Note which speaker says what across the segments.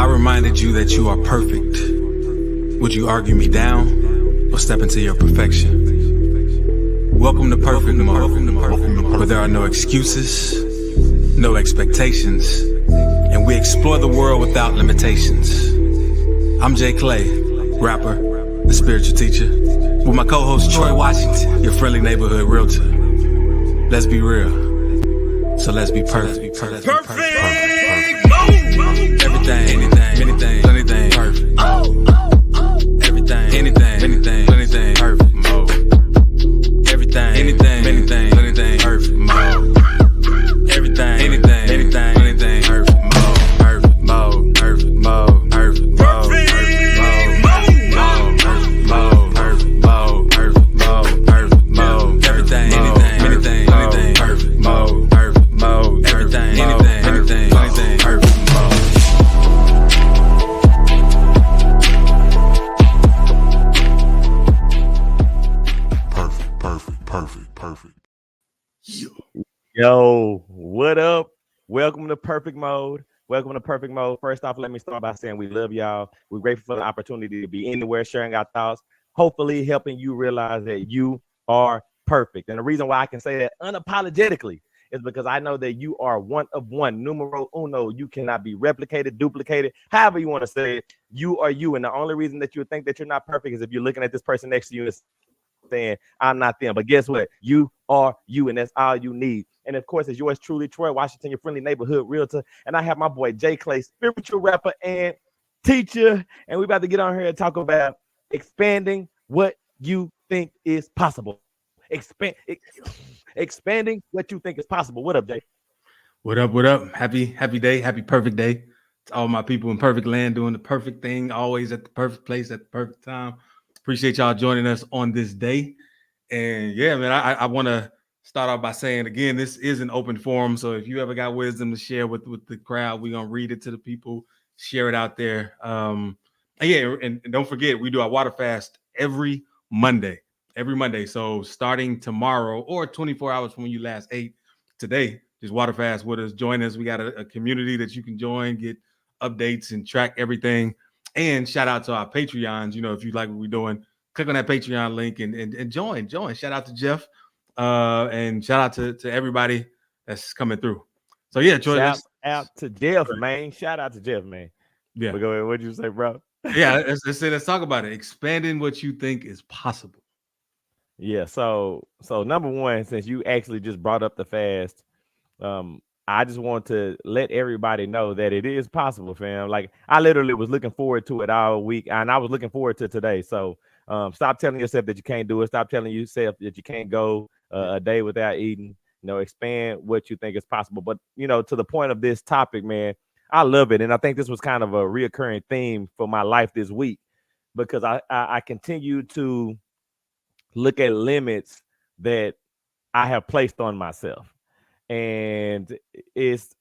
Speaker 1: I reminded you that you are perfect, would you argue me down or step into your perfection? Welcome to Perfect Mode, where there are no excuses, no expectations, and we explore the world without limitations. I'm JClay, rapper, the spiritual teacher, with my co-host Troy Washington, your friendly neighborhood realtor. Let's be real, so let's be perfect. Perfect mode. Everything, anything, anything, anything, perfect. Everything, anything, anything, anything, perfect mode. Everything, anything, anything, anything, perfect mode. Everything, anything, anything, anything, perfect mode. Perfect mode, perfect mode, perfect mode, perfect mode, perfect mode, perfect mode, perfect mode, everything, anything, anything, anything, perfect mode, perfect mode, everything, anything, anything, anything, perfect mode. Perfect.
Speaker 2: Yo, what up? Welcome to Perfect Mode. Welcome to Perfect Mode. First off, let me start by saying we love y'all. We're grateful for the opportunity to be anywhere, sharing our thoughts, hopefully helping you realize that you are perfect. And the reason why I can say that unapologetically is because I know that you are one of one, numero uno. You cannot be replicated, duplicated, however you want to say it. You are you. And the only reason that you think that you're not perfect is if you're looking at this person next to you and saying, I'm not them. But guess what? You are you, and that's all you need. And of course, it's yours truly, Troy Washington, your friendly neighborhood realtor. And I have my boy JClay, spiritual rapper and teacher. And we're about to get on here and talk about expanding what you think is possible. Expanding what you think is possible. What up, Jay?
Speaker 1: What up? Happy day, happy perfect day to all my people in perfect land doing the perfect thing, always at the perfect place at the perfect time. Appreciate y'all joining us on this day. And yeah, man, I want to start off by saying, again, this is an open forum. So if you ever got wisdom to share with the crowd, we're going to read it to the people, share it out there. And don't forget, we do our water fast every Monday. So starting tomorrow or 24 hours from when you last ate today, just water fast with us. Join us. We got a community that you can join, get updates and track everything. And shout out to our Patreons. You know, if you like what we're doing, click on that Patreon link and join. Shout out to Jeff and shout out to everybody that's coming through. So yeah, Troy,
Speaker 2: Shout out to Jeff, man. Shout out to Jeff, man.
Speaker 1: Yeah.
Speaker 2: But go ahead. What'd you say, bro?
Speaker 1: Yeah, let's talk about it. Expanding what you think is possible.
Speaker 2: Yeah, so number one, since you actually just brought up the fast, I just want to let everybody know that it is possible, fam. Like I literally was looking forward to it all week, and I was looking forward to today. So stop telling yourself that you can't do it. Stop telling yourself that you can't go a day without eating. You know, expand what you think is possible. But you know, to the point of this topic, man, I love it, and I think this was kind of a reoccurring theme for my life this week because I continue to look at limits that I have placed on myself. And it's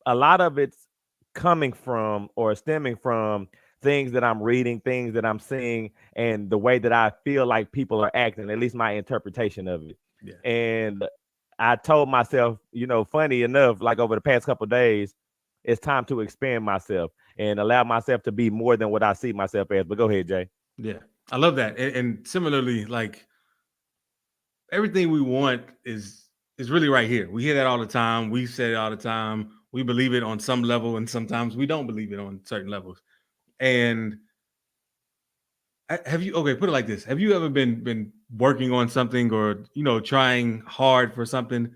Speaker 2: a lot of it's coming from or stemming from things that I'm reading, things that I'm seeing, and the way that I feel like people are acting, at least my interpretation of it.
Speaker 1: Yeah.
Speaker 2: And I told myself, you know, funny enough, like over the past couple of days, it's time to expand myself and allow myself to be more than what I see myself as. But go ahead, Jay.
Speaker 1: Yeah, I love that. And similarly, like everything we want is really right here. We hear that all the time. We say it all the time. We believe it on some level, and sometimes we don't believe it on certain levels. And have you, okay, put it like this. Have you ever been working on something or, you know, trying hard for something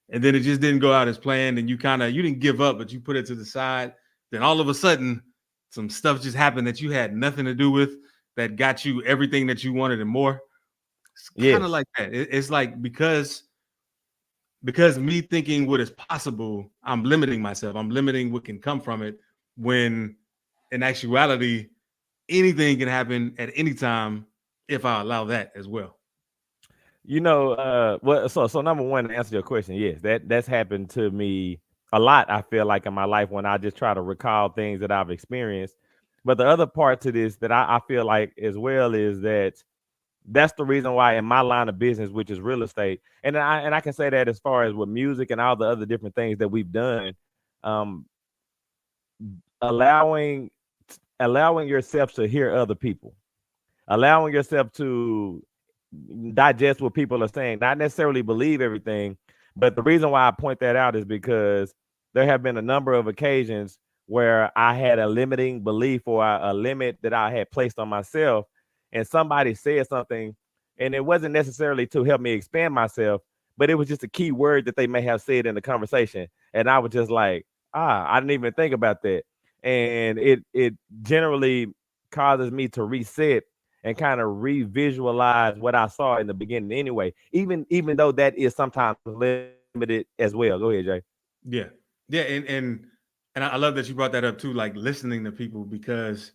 Speaker 1: and then it just didn't go out as planned and you didn't give up, but you put it to the side. Then all of a sudden some stuff just happened that you had nothing to do with that got you everything that you wanted and more. It's kind of like that. It's like because me thinking what is possible, I'm limiting myself. I'm limiting what can come from it when in actuality, anything can happen at any time if I allow that as well.
Speaker 2: You know, so number one, to answer your question, yes, that's happened to me a lot. I feel like in my life when I just try to recall things that I've experienced. But the other part to this that I feel like as well is that's the reason why in my line of business, which is real estate, and I can say that as far as with music and all the other different things that we've done, allowing allowing yourself to hear other people, allowing yourself to digest what people are saying, not necessarily believe everything. But the reason why I point that out is because there have been a number of occasions where I had a limiting belief or a limit that I had placed on myself, and somebody said something, and it wasn't necessarily to help me expand myself, but it was just a key word that they may have said in the conversation, and I was just like, I didn't even think about that, and it generally causes me to reset and kind of revisualize what I saw in the beginning anyway, even though that is sometimes limited as well. Go ahead, Jay.
Speaker 1: Yeah, yeah, and I love that you brought that up too, like listening to people, because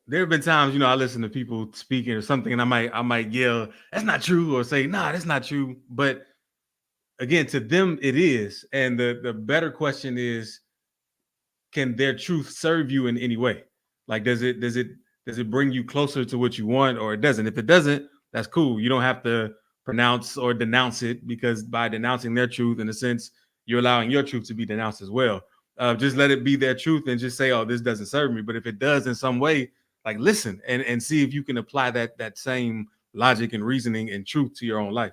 Speaker 1: there have been times, I listen to people speaking or something, and I might yell, "That's not true," or say, "Nah, that's not true." But again, to them, it is. And the better question is, can their truth serve you in any way? Like, does it bring you closer to what you want, or it doesn't? If it doesn't, that's cool. You don't have to pronounce or denounce it, because by denouncing their truth, in a sense, you're allowing your truth to be denounced as well. Just let it be their truth and just say, "Oh, this doesn't serve me." But if it does in some way, like, listen and see if you can apply that same logic and reasoning and truth to your own life.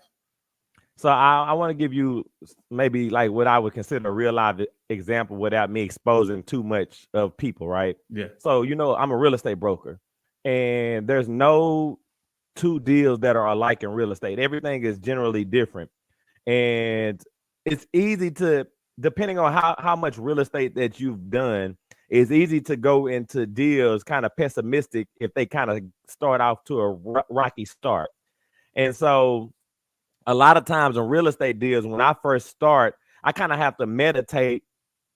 Speaker 2: So I want to give you maybe like what I would consider a real life example without me exposing too much of people, right?
Speaker 1: Yeah.
Speaker 2: So, I'm a real estate broker, and there's no two deals that are alike in real estate. Everything is generally different. And it's easy to, depending on how much real estate that you've done, it's easy to go into deals kind of pessimistic if they kind of start off to a rocky start. And so a lot of times in real estate deals, when I first start, I kind of have to meditate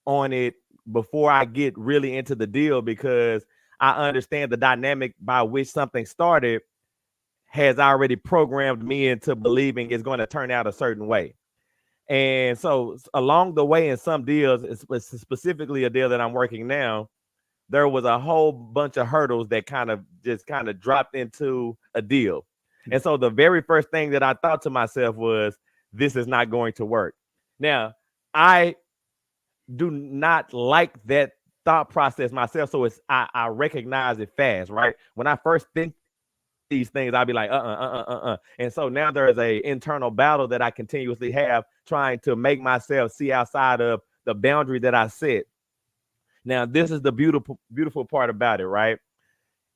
Speaker 2: on it before I get really into the deal, because I understand the dynamic by which something started has already programmed me into believing it's going to turn out a certain way. And so along the way in some deals, specifically a deal that I'm working now, there was a whole bunch of hurdles that kind of dropped into a deal. And so the very first thing that I thought to myself was, this is not going to work. Now, I do not like that thought process myself. So I recognize it fast, right? When I first think these things, I'll be like, And so now there is a internal battle that I continuously have trying to make myself see outside of the boundary that I set. Now, this is the beautiful part about it, right?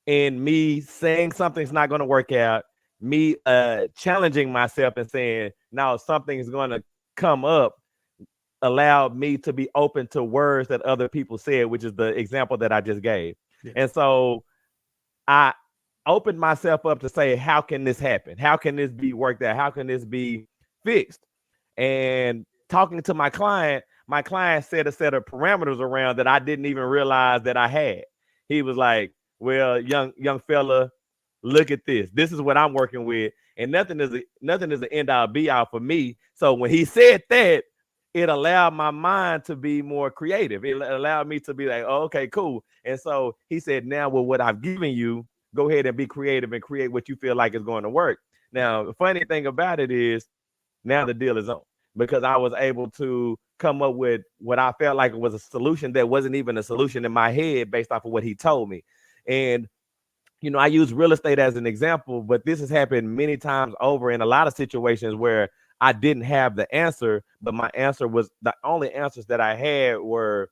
Speaker 2: And me saying something's not going to work out, me challenging myself and saying, no, something's going to come up, allowed me to be open to words that other people said, which is the example that I just gave. Yeah. And so I opened myself up to say, how can this happen? How can this be worked out? How can this be fixed? And talking to my client set a set of parameters around that I didn't even realize that I had. He was like, well, young fella, look at this. This is what I'm working with. And nothing is an end all be all for me. So when he said that, it allowed my mind to be more creative. It allowed me to be like, oh, okay, cool. And so he said, now with what I've given you, go ahead and be creative and create what you feel like is going to work. Now, the funny thing about it is now the deal is on, because I was able to come up with what I felt like was a solution that wasn't even a solution in my head based off of what he told me. And, I use real estate as an example, but this has happened many times over in a lot of situations where I didn't have the answer, but my answer was, the only answers that I had were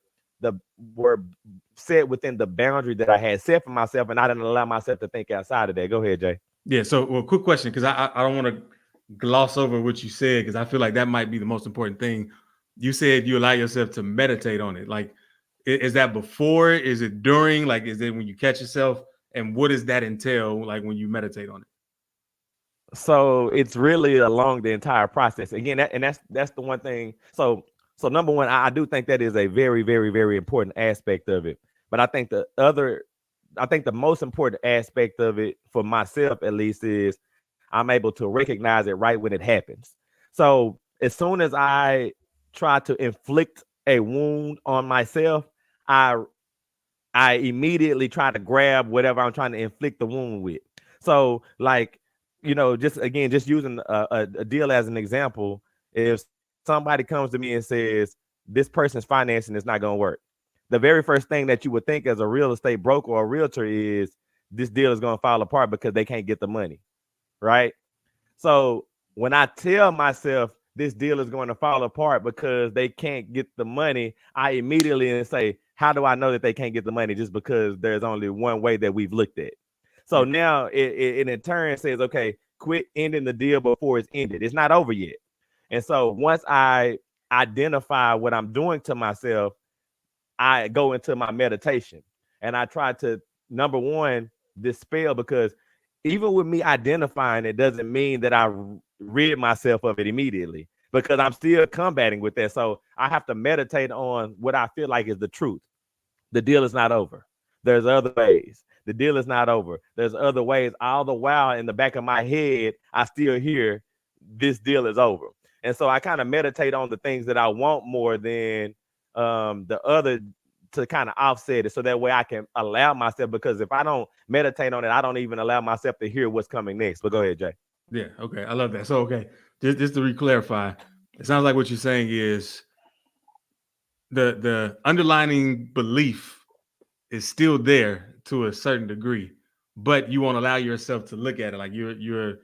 Speaker 2: set within the boundary that I had set for myself, and I didn't allow myself to think outside of that. Go ahead, Jay.
Speaker 1: Yeah. So, quick question, because I don't want to gloss over what you said, because I feel like that might be the most important thing. You said you allow yourself to meditate on it. Like, is that before? Is it during? Like, is it when you catch yourself? And what does that entail, like, when you meditate on it?
Speaker 2: So it's really along the entire process. Again, that's the one thing. So number one, I do think that is a very, very, very important aspect of it. But I think the most important aspect of it for myself, at least, is I'm able to recognize it right when it happens. So as soon as I try to inflict a wound on myself, I immediately try to grab whatever I'm trying to inflict the wound with. So, like, just using a deal as an example, if somebody comes to me and says, this person's financing is not going to work, the very first thing that you would think as a real estate broker or a realtor is this deal is going to fall apart because they can't get the money, right? So when I tell myself this deal is going to fall apart because they can't get the money, I immediately say, how do I know that they can't get the money? Just because there's only one way that we've looked at. So
Speaker 1: Yeah.
Speaker 2: now it in turn says, okay, quit ending the deal before it's ended. It's not over yet. And so once I identify what I'm doing to myself, I go into my meditation and I try to, number one, dispel, because even with me identifying it doesn't mean that I rid myself of it immediately, because I'm still combating with that. So I have to meditate on what I feel like is the truth. The deal is not over. There's other ways. The deal is not over. There's other ways. All the while in the back of my head, I still hear this deal is over. And so I kind of meditate on the things that I want more than the other, to kind of offset it, so that way I can allow myself, because if I don't meditate on it, I don't even allow myself to hear what's coming next. But go ahead, Jay.
Speaker 1: Yeah. Okay. I love that. So, okay, just to re-clarify, it sounds like what you're saying is the underlining belief is still there to a certain degree, but you won't allow yourself to look at it like you're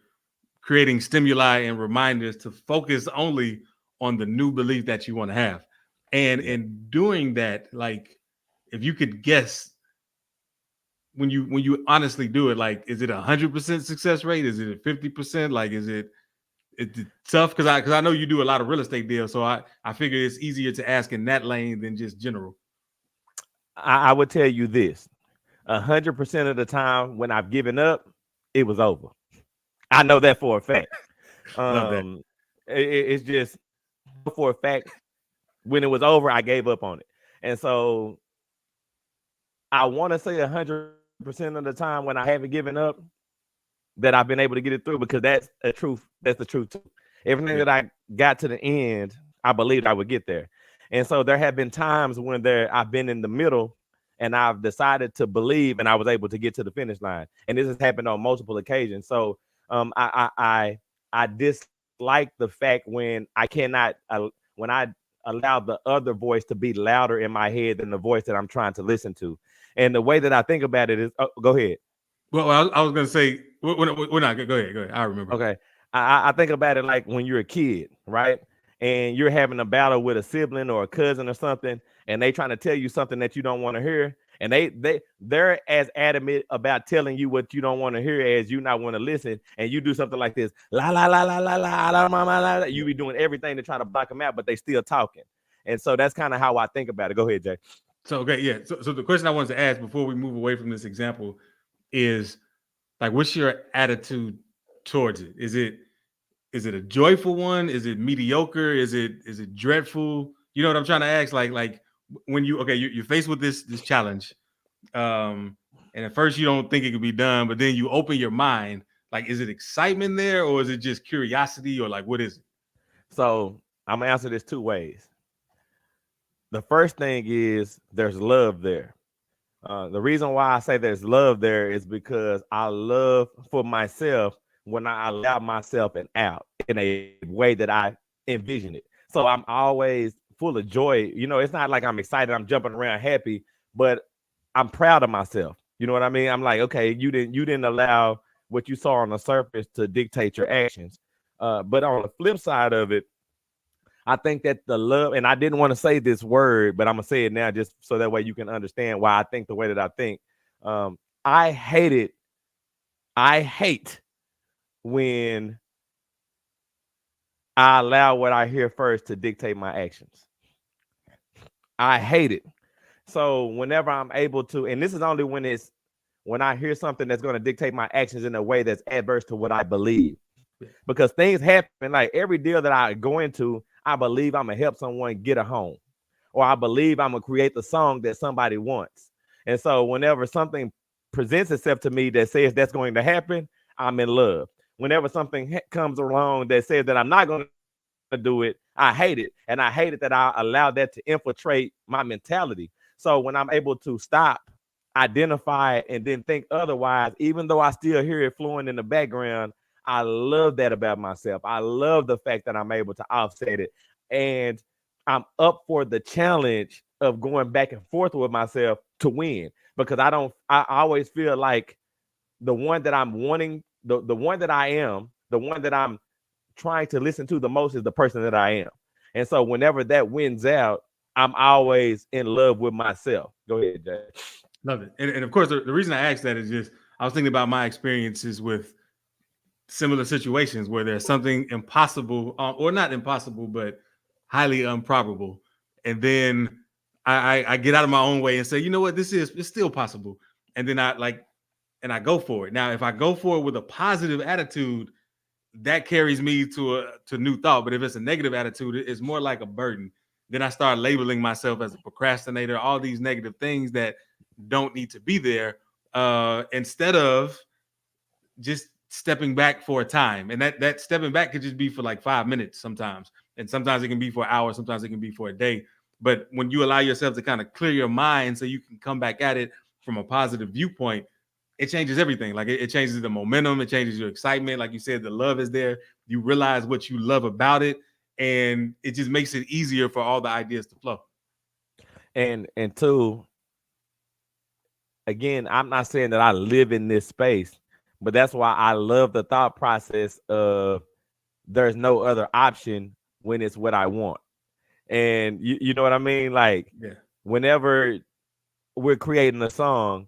Speaker 1: creating stimuli and reminders to focus only on the new belief that you want to have. And
Speaker 2: Yeah.
Speaker 1: in doing that, like, if you could guess, when you honestly do it, like, is it 100% success rate? Is it a 50%? Like, is it tough? Because I know you do a lot of real estate deals, so I figure it's easier to ask in that lane than just general.
Speaker 2: I would tell you this: 100% of the time when I've given up, it was over. I know that for a fact.
Speaker 1: Love that.
Speaker 2: It's just for a fact, when it was over, I gave up on it. And so I want to say 100% of the time when I haven't given up, that I've been able to get it through, because that's a truth. That's the truth too. Everything
Speaker 1: Yeah.
Speaker 2: that I got to the end, I believed I would get there. And so there have been times when I've been in the middle and I've decided to believe, and I was able to get to the finish line. And this has happened on multiple occasions. So I dislike the fact when I cannot when I allow the other voice to be louder in my head than the voice that I'm trying to listen to. And the way that I think about it is, go ahead.
Speaker 1: Well, I was gonna say we're not. Go ahead. Go ahead. I remember.
Speaker 2: Okay. I think about it like when you're a kid, right? And you're having a battle with a sibling or a cousin or something, and they trying to tell you something that you don't want to hear. And they're as adamant about telling you what you don't want to hear as you not want to listen. And you do something like this, la la la la la la la la la la. You be doing everything to try to block them out, but they still talking. And so that's kind of how I think about it. Go ahead, Jay.
Speaker 1: So okay, yeah. So the question I wanted to ask before we move away from this example is, like, what's your attitude towards it? Is it a joyful one? Is it mediocre? Is it dreadful? You know what I'm trying to ask? Like when you're faced with this challenge, and at first you don't think it could be done, but then you open your mind. Like, is it excitement there, or is it just curiosity, or like what is it?
Speaker 2: So I'm gonna answer this two ways. The first thing is there's love there. The reason why I say there's love there is because I love for myself when I allow myself an out in a way that I envision it. So I'm always full of joy. You know, it's not like I'm excited, I'm jumping around happy, but I'm proud of myself. You know what I mean? I'm like, okay, you didn't allow what you saw on the surface to dictate your actions. But on the flip side of it, I think that the love, and I didn't want to say this word, but I'm gonna say it now just so that way you can understand why I think the way that I think. Um, I hate it. I hate when I allow what I hear first to dictate my actions. I hate it. So whenever I'm able to, and this is only when I hear something that's going to dictate my actions in a way that's adverse to what I believe. Because things happen, like every deal that I go into, I believe I'm gonna help someone get a home, or I believe I'm gonna create the song that somebody wants. And so whenever something presents itself to me that says that's going to happen, I'm in love. Whenever something comes along that says that I'm not going to do it, I hate it. And I hate it that I allow that to infiltrate my mentality. So when I'm able to stop, identify it, and then think otherwise, even though I still hear it flowing in the background, I love that about myself. I love the fact that I'm able to offset it. And I'm up for the challenge of going back and forth with myself to win, because I always feel like the one that I'm wanting, the one that I am, the one that I'm trying to listen to the most is the person that I am. And so whenever that wins out, I'm always in love with myself. Go ahead, Jay.
Speaker 1: Love it. And of course, the reason I asked that is just I was thinking about my experiences with similar situations where there's something impossible, or not impossible, but highly improbable. And then I get out of my own way and say, you know what, it's still possible. And then I go for it. Now, if I go for it with a positive attitude, that carries me to new thought. But if it's a negative attitude, it's more like a burden. Then I start labeling myself as a procrastinator, all these negative things that don't need to be there, instead of just stepping back for a time. And that stepping back could just be for like 5 minutes sometimes. And sometimes it can be for an hour, sometimes it can be for a day. But when you allow yourself to kind of clear your mind so you can come back at it from a positive viewpoint, it changes everything. Like it changes the momentum, it changes your excitement. Like you said, the love is there. You realize what you love about it, and it just makes it easier for all the ideas to flow.
Speaker 2: And two, again, I'm not saying that I live in this space, but that's why I love the thought process of there's no other option when it's what I want. And you know what I mean? Like,
Speaker 1: Yeah.
Speaker 2: whenever we're creating a song,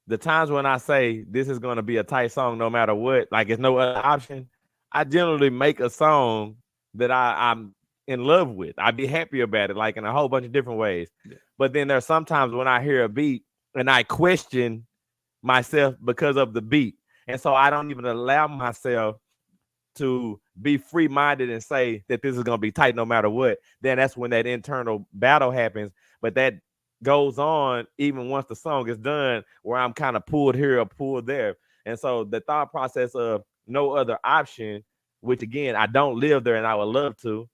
Speaker 2: the times when I say this is going to be a tight song no matter what, like it's no other option, I generally make a song that I'm in love with. I'd be happy about it, like in a whole bunch of different ways.
Speaker 1: Yeah.
Speaker 2: But then there's sometimes when I hear a beat and I question myself because of the beat. And so I don't even allow myself to be free-minded and say that this is going to be tight no matter what. Then that's when that internal battle happens. But that goes on even once the song is done, where I'm kind of pulled here or pulled there. And so the thought process of no other option, which again, I don't live there and I would love to,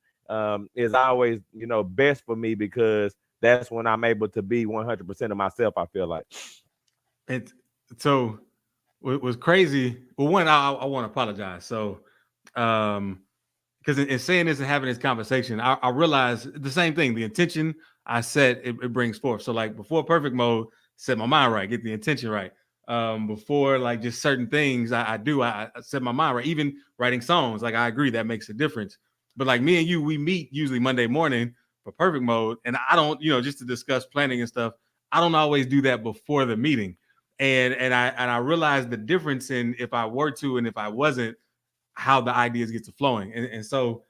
Speaker 2: is always, best for me, because that's when I'm able to be 100% of myself, I feel like.
Speaker 1: And so what was crazy, well, one, I want to apologize. So, because in saying this and having this conversation, I realized the same thing. The intention I set, it brings forth. So like before perfect mode, set my mind right, get the intention right. Before like just certain things I set my mind right. Even writing songs, like I agree that makes a difference. But like me and you, we meet usually Monday morning for perfect mode, and I don't, just to discuss planning and stuff. I don't always do that before the meeting, and I realized the difference in if I were to and if I wasn't, how the ideas get to flowing. And so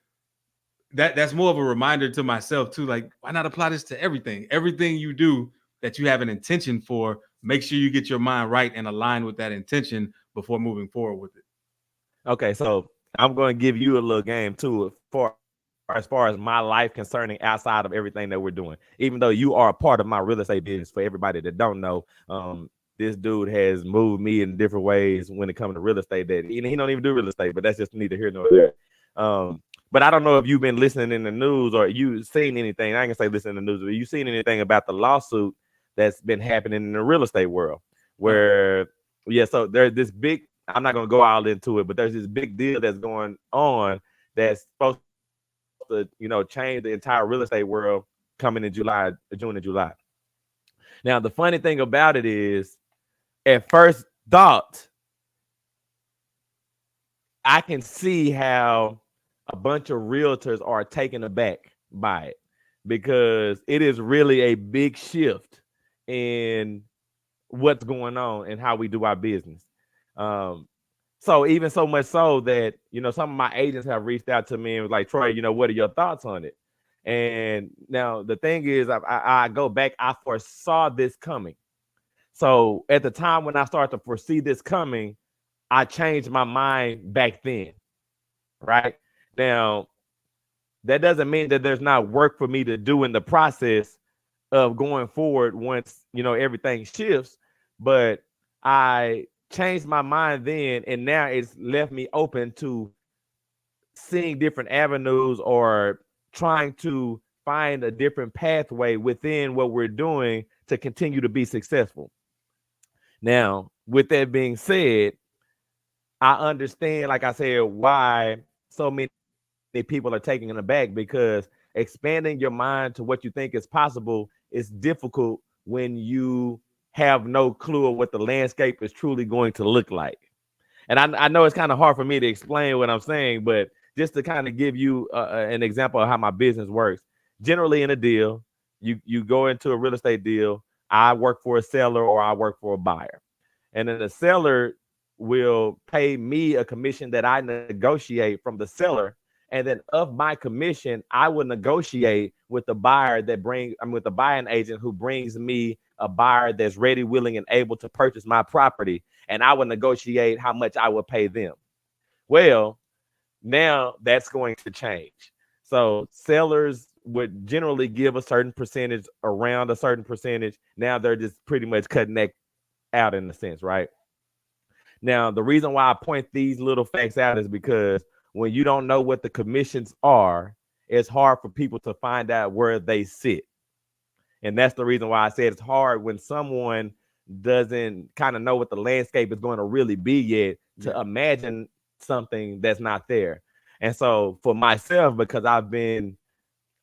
Speaker 1: that's more of a reminder to myself too, like why not apply this to everything you do that you have an intention for. Make sure you get your mind right and align with that intention before moving forward with it.
Speaker 2: Okay, so I'm going to give you a little game too, for as far as my life concerning outside of everything that we're doing. Even though you are a part of my real estate business, for everybody that don't know, this dude has moved me in different ways when it comes to real estate. That he don't even do real estate, but that's just neither here nor there. But I don't know if you've been listening in the news or you seen anything. I ain't gonna say listen in the news, but you seen anything about the lawsuit that's been happening in the real estate world, where so there's this big, I'm not gonna go all into it, but there's this big deal that's going on that's supposed to, change the entire real estate world coming in June and July. Now, the funny thing about it is, at first thought, I can see how a bunch of realtors are taken aback by it, because it is really a big shift in what's going on and how we do our business. So even so much so that, some of my agents have reached out to me and was like, Troy, what are your thoughts on it? And now the thing is, I go back, I foresaw this coming. So at the time when I started to foresee this coming, I changed my mind back then. Right now, that doesn't mean that there's not work for me to do in the process of going forward once, everything shifts. But I changed my mind then, and now it's left me open to seeing different avenues or trying to find a different pathway within what we're doing to continue to be successful. Now, with that being said, I understand, like I said, why so many people are taking it back, because expanding your mind to what you think is possible is difficult when you have no clue of what the landscape is truly going to look like. And I know it's kind of hard for me to explain what I'm saying, but just to kind of give you an example of how my business works. Generally, in a deal, you go into a real estate deal. I work for a seller or I work for a buyer, and then the seller will pay me a commission that I negotiate from the seller, and then of my commission, I will negotiate with the buyer with the buying agent who brings me a buyer that's ready, willing, and able to purchase my property, and I will negotiate how much I will pay them. Well, now that's going to change. So sellers would generally give a certain percentage, around a certain percentage. Now they're just pretty much cutting that out in a sense, right? Now, the reason why I point these little facts out is because when you don't know what the commissions are, it's hard for people to find out where they sit. And that's the reason why I said it's hard when someone doesn't kind of know what the landscape is going to really be yet to imagine something that's not there. And so for myself, because I've been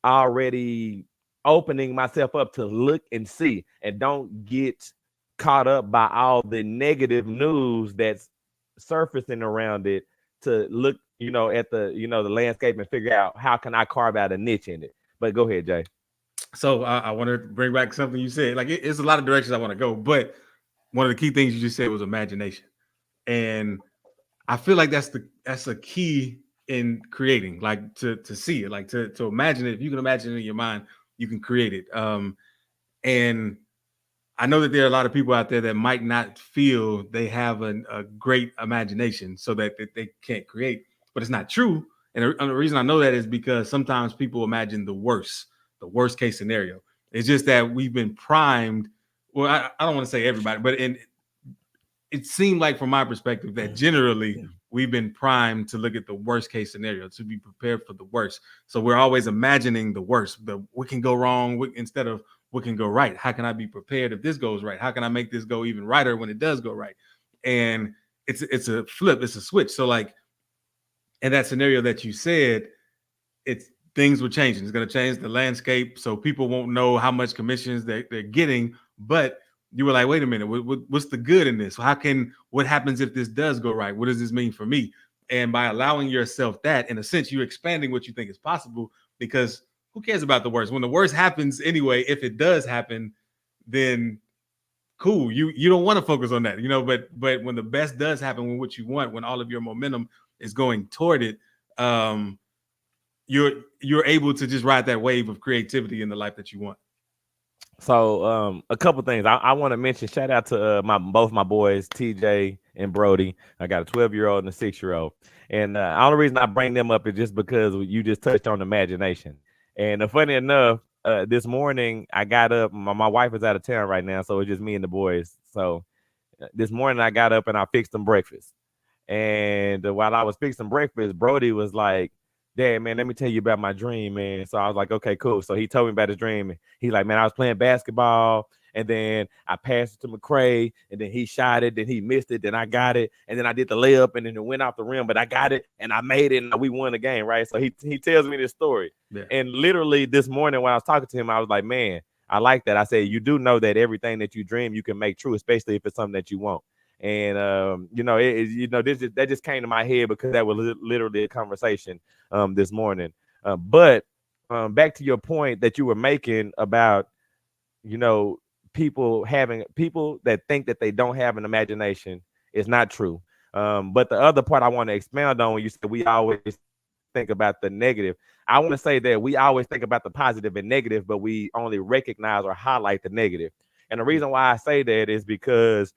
Speaker 2: already opening myself up to look and see and don't get caught up by all the negative news that's surfacing around it, to look, at the, the landscape and figure out how can I carve out a niche in it. But go ahead, Jay.
Speaker 1: So I want to bring back something you said. Like it's a lot of directions I want to go, but one of the key things you just said was imagination, and I feel like that's a key in creating, like to see it, like to imagine it. If you can imagine it in your mind, you can create it. And I know that there are a lot of people out there that might not feel they have a great imagination, so that they can't create, but it's not true. And the reason I know that is because sometimes people imagine the worst case scenario. It's just that we've been primed. Well, I don't want to say everybody, but it seemed like from my perspective that generally we've been primed to look at the worst case scenario, to be prepared for the worst. So we're always imagining the worst, what can go wrong instead of what can go right. How can I be prepared if this goes right? How can I make this go even righter when it does go right? And it's a flip, it's a switch. So like in that scenario that you said, it's things were changing. It's going to change the landscape, so people won't know how much commissions they're getting. But you were like, wait a minute, what's the good in this? What happens if this does go right? What does this mean for me? And by allowing yourself that, in a sense, you're expanding what you think is possible, because who cares about the worst? When the worst happens anyway, if it does happen, then cool. You don't want to focus on that, but when the best does happen, when what you want, when all of your momentum is going toward it, you're able to just ride that wave of creativity in the life that you want.
Speaker 2: So a couple things I want to mention. Shout out to both my boys, TJ and Brody. I got a 12-year-old and a 6-year-old. And the only reason I bring them up is just because you just touched on imagination. And funny enough, this morning I got up. My wife is out of town right now, so it's just me and the boys. So this morning I got up and I fixed them breakfast. And while I was fixing breakfast, Brody was like, Dad, man, let me tell you about my dream, man. So I was like, okay, cool. So he told me about his dream. He's like, man, I was playing basketball, and then I passed it to McCray, and then he shot it, then he missed it, then I got it, and then I did the layup, and then it went off the rim, but I got it, and I made it, and we won the game, right? So he tells me this story. Yeah. And literally this morning when I was talking to him, I was like, man, I like that. I said, you do know that everything that you dream, you can make true, especially if it's something that you want. And that just came to my head because that was literally a conversation this morning. But back to your point that you were making about people that think that they don't have an imagination is not true. But the other part I want to expound on, when you said we always think about the negative, I want to say that we always think about the positive and negative, but we only recognize or highlight the negative. And the reason why I say that is because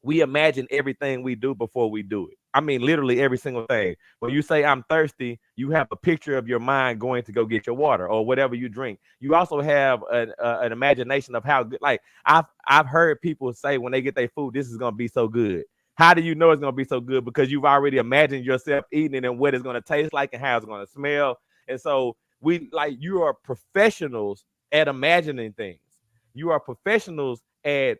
Speaker 2: we imagine everything we do before we do it. I mean, literally every single thing. When you say I'm thirsty, you have a picture of your mind going to go get your water or whatever you drink. You also have an imagination of how good. Like I've heard people say when they get their food, this is going to be so good. How do you know it's going to be so good? Because you've already imagined yourself eating it and what it's going to taste like and how it's going to smell. And so you are professionals at imagining things. You are professionals at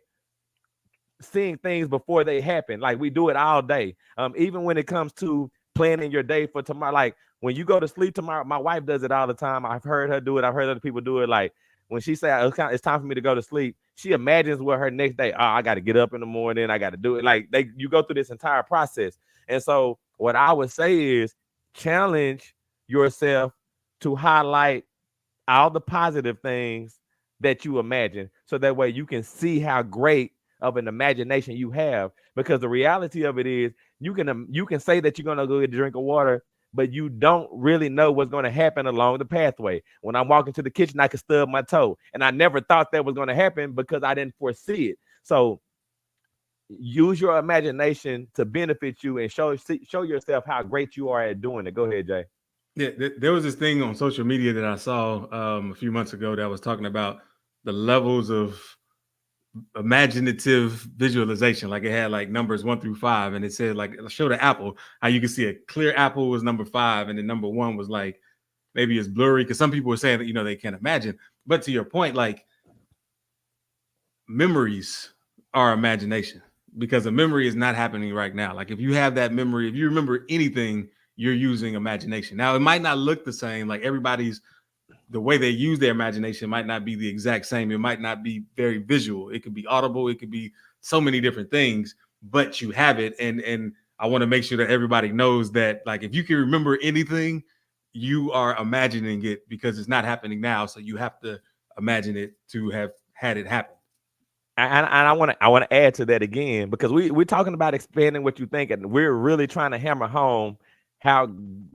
Speaker 2: seeing things before they happen. Like we do it all day. Even when it comes to planning your day for tomorrow. Like when you go to sleep tomorrow, my wife does it all the time. I've heard her do it. I've heard other people do it. Like when she say it's time for me to go to sleep, she imagines what her next day. Oh, I got to get up in the morning. I got to do it. Like you go through this entire process. And so what I would say is challenge yourself to highlight all the positive things that you imagine, so that way you can see how great of an imagination you have. Because the reality of it is you can say that you're going to go get a drink of water, but you don't really know what's going to happen along the pathway. When I'm walking to the kitchen, I can stub my toe, and I never thought that was going to happen because I didn't foresee it. So use your imagination to benefit you and show yourself how great you are at doing it. Go ahead, Jay.
Speaker 1: Yeah, there was this thing on social media that I saw a few months ago that was talking about the levels of imaginative visualization. Like it had like numbers 1 through 5, and it said like show the apple, how you can see a clear apple was number 5, and then number 1 was like maybe it's blurry, because some people were saying that they can't imagine. But to your point, like memories are imagination, because a memory is not happening right now. Like if you have that memory, if you remember anything, you're using imagination. Now it might not look the same. Like the way they use their imagination might not be the exact same. It might not be very visual. It could be audible. It could be so many different things, but you have it. And I want to make sure that everybody knows that, like, if you can remember anything, you are imagining it, because it's not happening now. So you have to imagine it to have had it happen.
Speaker 2: And I want to add to that again, because we're talking about expanding what you think, and we're really trying to hammer home how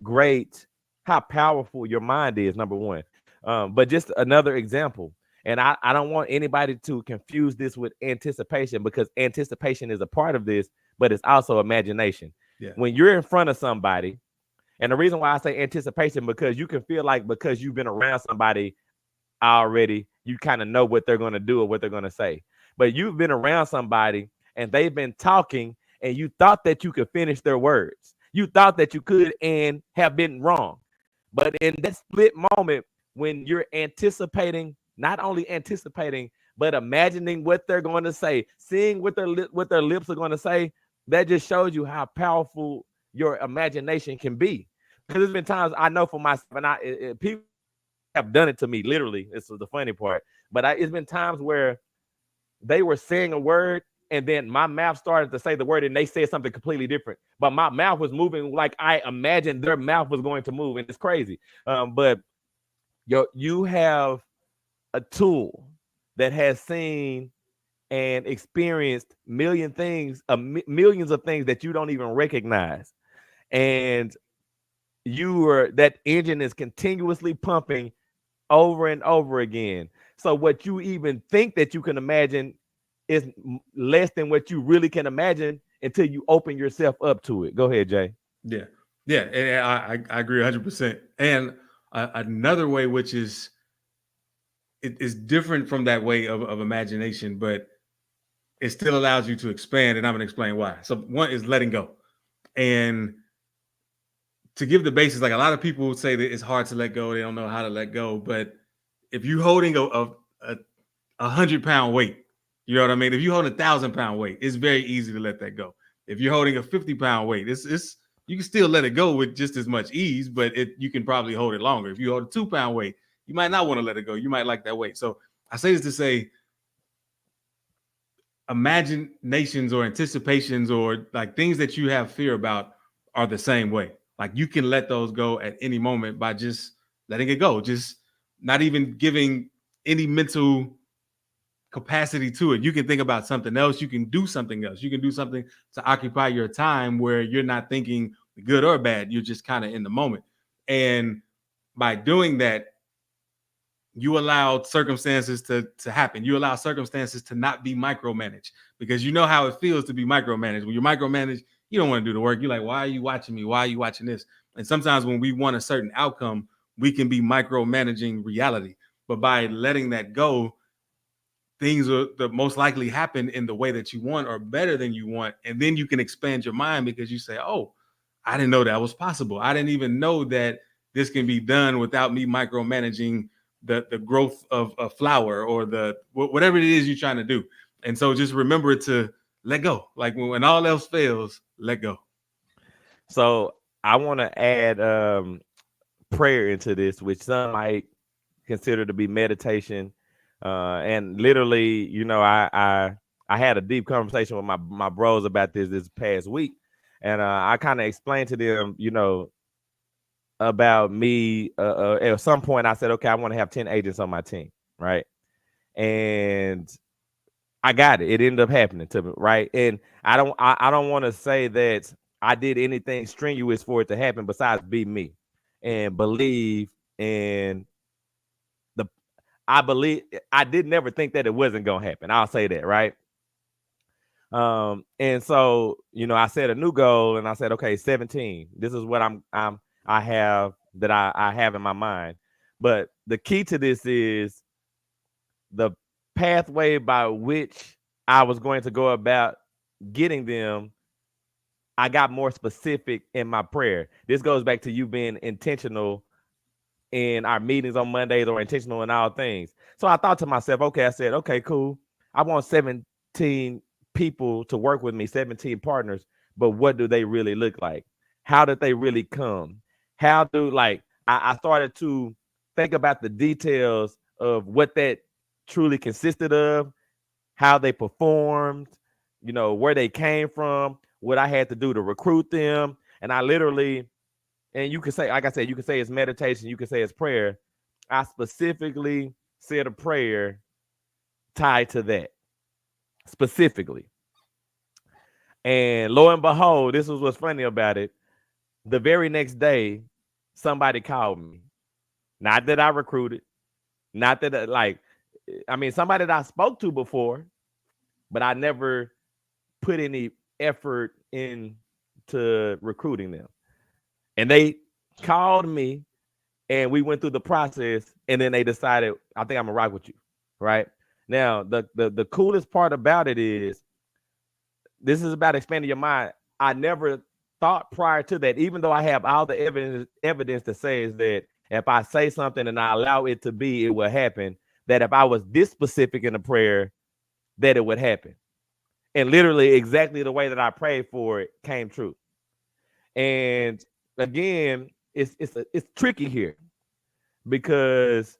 Speaker 2: great, how powerful your mind is, number one. But just another example, and I don't want anybody to confuse this with anticipation, because anticipation is a part of this, but it's also imagination.
Speaker 1: Yeah.
Speaker 2: When you're in front of somebody, and the reason why I say anticipation, because you can feel like because you've been around somebody already, you kind of know what they're going to do or what they're going to say. But you've been around somebody and they've been talking, and you thought that you could finish their words. You thought that you could, and have been wrong. But in that split moment, when you're anticipating, not only anticipating, but imagining what they're going to say, seeing what their lips are going to say, that just shows you how powerful your imagination can be. Because there's been times, I know for myself, and people have done it to me, literally. This is the funny part. But it's been times where they were saying a word, and then my mouth started to say the word, and they said something completely different. But my mouth was moving like I imagined their mouth was going to move, and it's crazy. But you have a tool that has seen and experienced millions of things that you don't even recognize, and that engine is continuously pumping over and over again. So what you even think that you can imagine is less than what you really can imagine until you open yourself up to it. Go ahead, Jay.
Speaker 1: Yeah. And I agree 100%. And another way, which is it is different from that way of imagination, but it still allows you to expand, and I'm going to explain why. So one is letting go. And to give the basis, like a lot of people say that it's hard to let go. They don't know how to let go. But if you're holding a 100-pound weight, you know what I mean? If you hold 1,000-pound weight, it's very easy to let that go. If you're holding a 50-pound weight, it's you can still let it go with just as much ease, but you can probably hold it longer. If you hold a 2-pound weight, you might not want to let it go. You might like that weight. So I say this to say, imaginations or anticipations or like things that you have fear about are the same way. Like you can let those go at any moment by just letting it go, just not even giving any mental capacity to it. You can think about something else. You can do something else. You can do something to occupy your time where you're not thinking good or bad. You're just kind of in the moment. And by doing that, you allow circumstances to happen. You allow circumstances to not be micromanaged, because you know how it feels to be micromanaged. When you're micromanaged, you don't want to do the work. You're like, why are you watching me? Why are you watching this? And sometimes when we want a certain outcome, we can be micromanaging reality. But by letting that go, things will most likely happen in the way that you want or better than you want. And then you can expand your mind, because you say, oh, I didn't know that was possible. I didn't even know that this can be done without me micromanaging the growth of a flower or whatever it is you're trying to do. And so just remember to let go. Like when all else fails, let go.
Speaker 2: So I want to add prayer into this, which some might consider to be meditation. And literally, you know, I had a deep conversation with my bros about this past week, and I kind of explained to them, you know, about me. At some point, I said, okay, I want to have 10 agents on my team, right? And I got it. It ended up happening to me, right? And I don't want to say that I did anything strenuous for it to happen besides be me and believe in the. I believe I did never think that it wasn't gonna happen. I'll say that, right? And so, you know, I set a new goal and I said, okay, 17. This is what I have that I have in my mind. But the key to this is the pathway by which I was going to go about getting them. I got more specific in my prayer. This goes back to you being intentional in our meetings on Mondays or intentional in all things. So I thought to myself, okay, I said, okay, cool. I want 17 people to work with me, 17 partners, but what do they really look like? How did they really come? How do I started to think about the details of what that truly consisted of, how they performed, you know, where they came from, what I had to do to recruit them. And I literally, and you can say, like I said, you can say it's meditation, you can say it's prayer. I specifically said a prayer tied to that specifically. And lo and behold, this was what's funny about it. The very next day, somebody called me. Not that I recruited, not that somebody that I spoke to before, but I never put any effort into recruiting them. And they called me and we went through the process, and then they decided, I think I'm gonna rock with you. Right now, the coolest part about it is this is about expanding your mind. I never thought prior to that, even though I have all the evidence that says that if I say something and I allow it to be, it will happen. That if I was this specific in a prayer, that it would happen. And literally exactly the way that I prayed for it came true. And again, it's tricky here because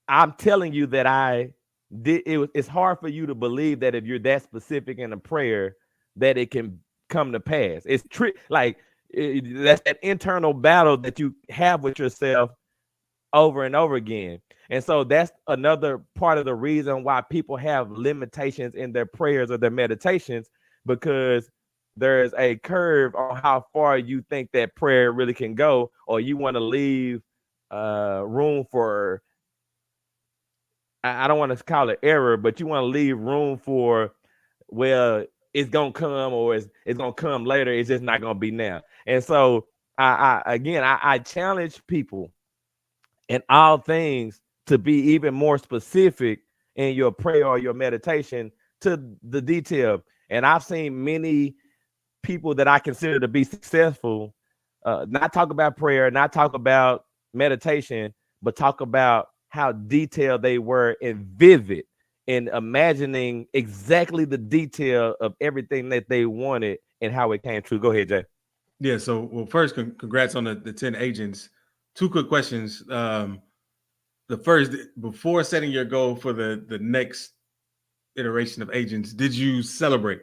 Speaker 2: I'm telling you that it's hard for you to believe that if you're that specific in a prayer that it can come to pass. It's that's that internal battle that you have with yourself over and over again. And so that's another part of the reason why people have limitations in their prayers or their meditations, because there's a curve on how far you think that prayer really can go, or you want to leave room for, I don't want to call it error, but you want to leave room for, well, it's gonna come, or it's gonna come later. It's just not gonna be now. And so I challenge people in all things to be even more specific in your prayer or your meditation to the detail. And I've seen many people that I consider to be successful not talk about prayer, not talk about meditation, but talk about how detailed they were and vivid in imagining exactly the detail of everything that they wanted and how it came true. Go ahead, Jay.
Speaker 1: Yeah. So, well, first, congrats on the 10 agents. Two quick questions. The first, before setting your goal for the next iteration of agents, did you celebrate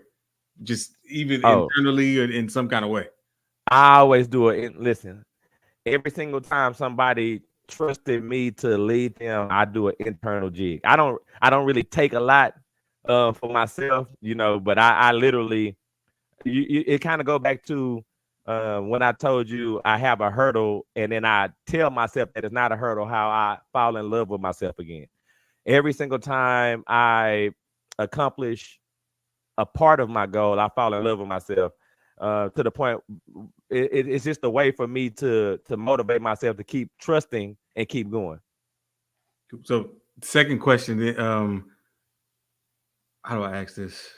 Speaker 1: just even internally or in some kind of way?
Speaker 2: I always do it. Listen, every single time somebody trusted me to lead them, I do an internal jig. I don't really take a lot for myself, you know, but I literally, it kind of go back to when I told you I have a hurdle, and then I tell myself that it's not a hurdle, how I fall in love with myself again. Every single time I accomplish a part of my goal, I fall in love with myself to the point it's just a way for me to motivate myself to keep trusting and keep going.
Speaker 1: So, second question, how do I ask this?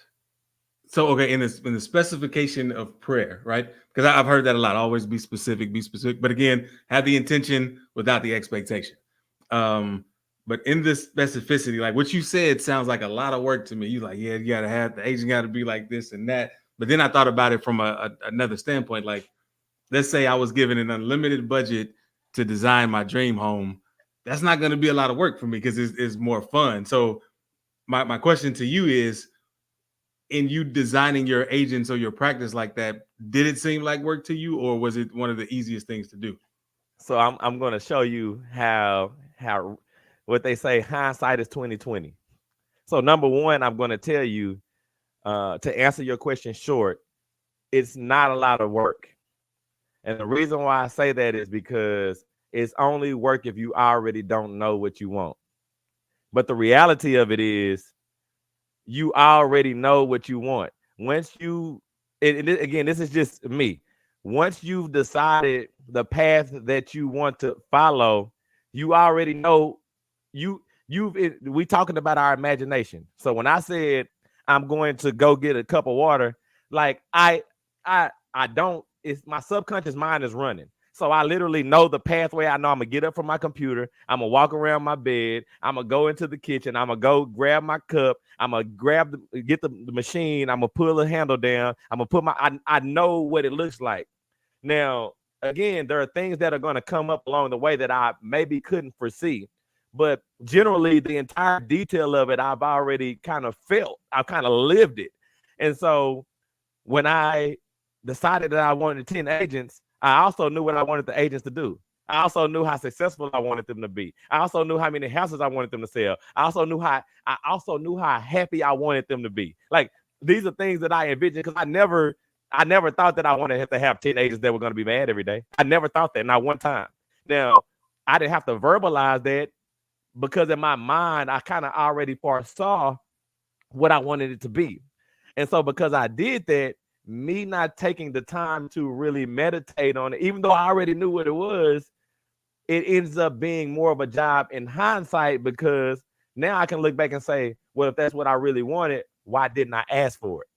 Speaker 1: So, okay, in the specification of prayer, right? Because I've heard that a lot. Always be specific, be specific. But again, have the intention without the expectation. But in this specificity, like what you said, sounds like a lot of work to me. You like, yeah, you gotta have the agent got to be like this and that. But then I thought about it from another standpoint. Like, let's say I was given an unlimited budget to design my dream home. That's not going to be a lot of work for me because it's more fun. So my question to you is, in you designing your agents or your practice like that, did it seem like work to you, or was it one of the easiest things to do?
Speaker 2: So I'm going to show you how what they say, hindsight is 2020. So number one, I'm going to tell you, to answer your question short, it's not a lot of work. And the reason why I say that is because it's only work if you already don't know what you want. But the reality of it is, you already know what you want. Once you, again, this is just me. Once you've decided the path that you want to follow, you already know we talking about our imagination. So when I said I'm going to go get a cup of water, like I don't, it's my subconscious mind is running. So I literally know the pathway. I know I'm gonna get up from my computer. I'm gonna walk around my bed. I'm gonna go into the kitchen. I'm gonna go grab my cup. I'm gonna get the machine. I'm gonna pull the handle down. I'm gonna put I know what it looks like. Now, again, there are things that are gonna come up along the way that I maybe couldn't foresee. But generally, the entire detail of it, I've already kind of felt. I've kind of lived it. And so when I decided that I wanted 10 agents, I also knew what I wanted the agents to do. I also knew how successful I wanted them to be. I also knew how many houses I wanted them to sell. I also knew how happy I wanted them to be. Like, these are things that I envisioned, because I never thought that I wanted to have 10 agents that were going to be mad every day. I never thought that, not one time. Now, I didn't have to verbalize that, because in my mind, I kind of already foresaw what I wanted it to be. And so because I did that, me not taking the time to really meditate on it, even though I already knew what it was, it ends up being more of a job in hindsight, because now I can look back and say, well, if that's what I really wanted, why didn't I ask for it?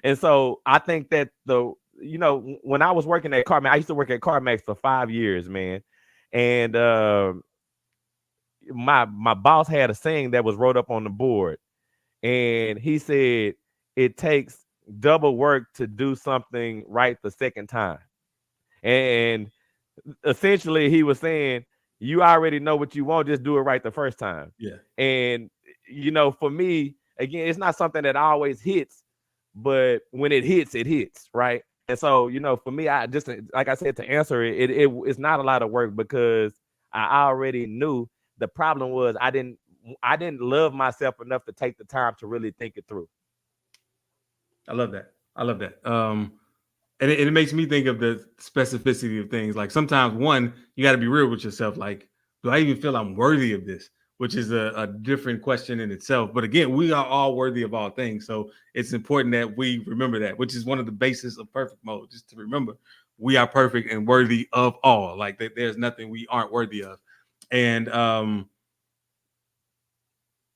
Speaker 2: And so I think that when I was working at CarMax, I used to work at CarMax for 5 years, man. And my boss had a saying that was wrote up on the board. And he said, it takes double work to do something right the second time. And essentially he was saying, you already know what you want, just do it right the first time.
Speaker 1: Yeah.
Speaker 2: And for me, again, it's not something that always hits, but when it hits, right? And so, for me, I just, like I said, to answer it, it's not a lot of work, because I already knew. The problem was I didn't love myself enough to take the time to really think it through.
Speaker 1: I love that. And it makes me think of the specificity of things. Like, sometimes, one, you got to be real with yourself. Like, do I even feel I'm worthy of this? Which is a different question in itself. But again, we are all worthy of all things. So it's important that we remember that, which is one of the bases of perfect mode, just to remember we are perfect and worthy of all. Like, there's nothing we aren't worthy of. And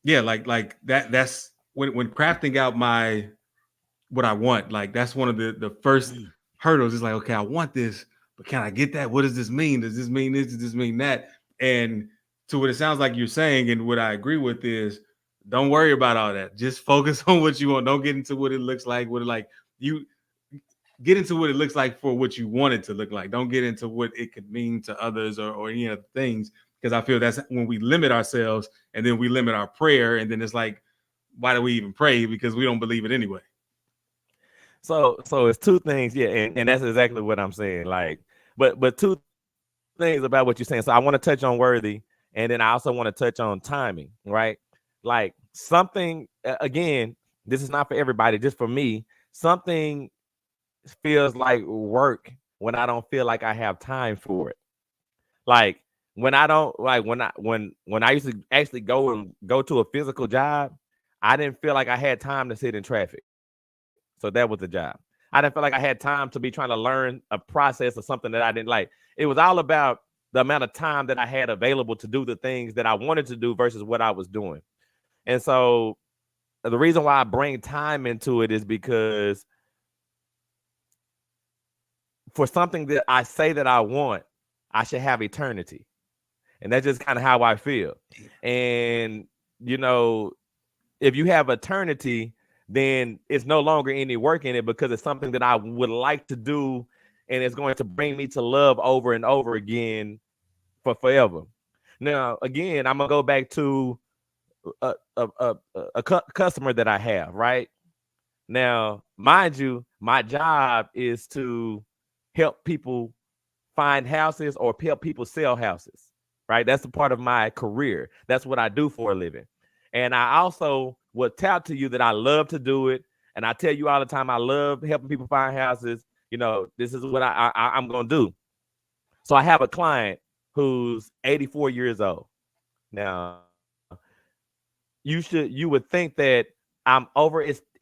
Speaker 1: yeah, like that's when crafting out what I want, like, that's one of the first hurdles. Is like, okay, I want this, but can I get that? What does this mean? Does this mean this? Does this mean that? And to what it sounds like you're saying, and what I agree with, is don't worry about all that. Just focus on what you want. Don't get into what it looks like. You get into what it looks like for what you want it to look like. Don't get into what it could mean to others or any other things, because I feel that's when we limit ourselves, and then we limit our prayer, and then it's like, why do we even pray? Because we don't believe it anyway.
Speaker 2: So it's two things, yeah, and that's exactly what I'm saying. Like, but two things about what you're saying. So I want to touch on worthy, and then I also want to touch on timing, right? Like, something, again, this is not for everybody, just for me. Something feels like work when I don't feel like I have time for it. Like, when I don't, like, when I used to actually go to a physical job, I didn't feel like I had time to sit in traffic. So that was the job. I didn't feel like I had time to be trying to learn a process or something that I didn't like. It was all about the amount of time that I had available to do the things that I wanted to do versus what I was doing. And so the reason why I bring time into it is because for something that I say that I want, I should have eternity. And that's just kind of how I feel. And, if you have eternity, then it's no longer any work in it because it's something that I would like to do, and it's going to bring me to love over and over again for forever. Now, again, I'm gonna go back to a customer that I have, right? Now, mind you, my job is to help people find houses or help people sell houses, right? That's a part of my career. That's what I do for a living. And I also will tout to you that I love to do it. And I tell you all the time, I love helping people find houses. You know, this is what I'm going to do. So I have a client who's 84 years old. Now, you would think that I'm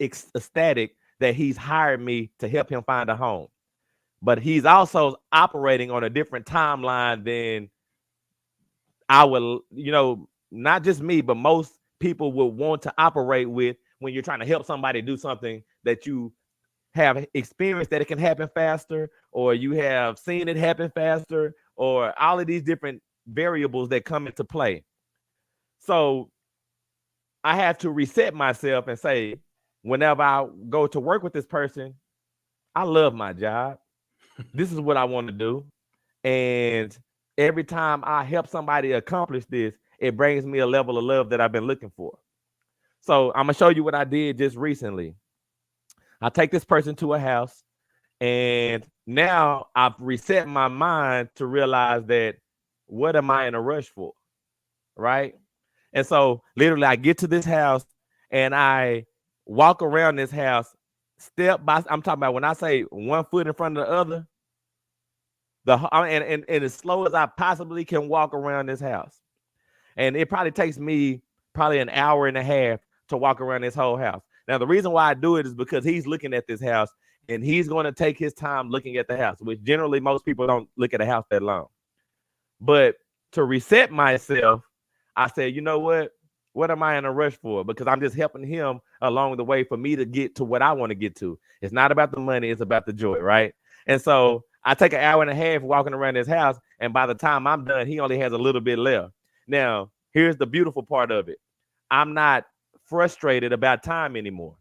Speaker 2: ecstatic that he's hired me to help him find a home. But he's also operating on a different timeline than I would, not just me, but most people would want to operate with when you're trying to help somebody do something that you have experienced that it can happen faster, or you have seen it happen faster, or all of these different variables that come into play. So I have to reset myself and say, whenever I go to work with this person, I love my job. This is what I want to do. And every time I help somebody accomplish this, it brings me a level of love that I've been looking for. So I'm going to show you what I did just recently. I take this person to a house, and now I've reset my mind to realize that what am I in a rush for? Right? And so literally I get to this house and I walk around this house step by, I'm talking about when I say 1 foot in front of the other, and as slow as I possibly can walk around this house. And it probably takes me probably an hour and a half to walk around this whole house. Now, the reason why I do it is because he's looking at this house and he's going to take his time looking at the house, which generally most people don't look at a house that long. But to reset myself, I said, you know what? What am I in a rush for? Because I'm just helping him along the way for me to get to what I want to get to. It's not about the money. It's about the joy, right? And so I take an hour and a half walking around this house, and by the time I'm done, he only has a little bit left. Now, here's the beautiful part of it. I'm not frustrated about time anymore.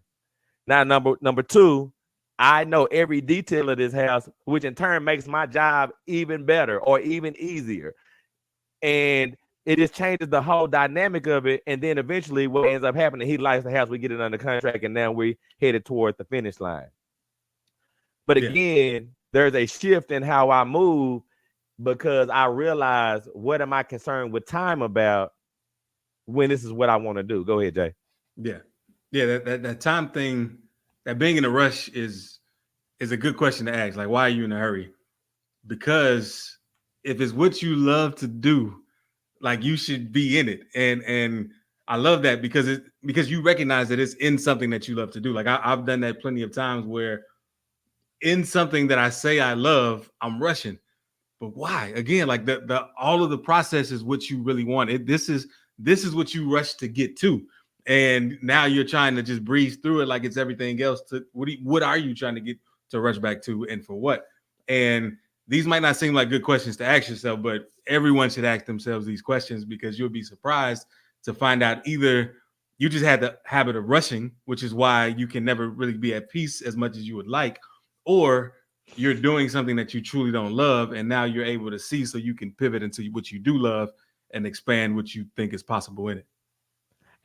Speaker 2: Now, number two, I know every detail of this house, which in turn makes my job even better or even easier. And it just changes the whole dynamic of it. And then eventually what ends up happening, he likes the house, we get it under contract, and now we headed toward the finish line. But again, there's a shift in how I move because I realize, what am I concerned with time about when this is what I want to do? Go ahead, Jay.
Speaker 1: Yeah. That time thing, that being in a rush is a good question to ask. Like, why are you in a hurry? Because if it's what you love to do, like, you should be in it. And I love that because you recognize that it's in something that you love to do. Like, I've done that plenty of times where in something that I say I love, I'm rushing. But why? Again, like the all of the process is what you really want. This is what you rush to get to. And now you're trying to just breeze through it like it's everything else. What are you trying to get to rush back to, and for what? And these might not seem like good questions to ask yourself, but everyone should ask themselves these questions, because you'll be surprised to find out either you just had the habit of rushing, which is why you can never really be at peace as much as you would like, or you're doing something that you truly don't love, and now you're able to see so you can pivot into what you do love and expand what you think is possible in it.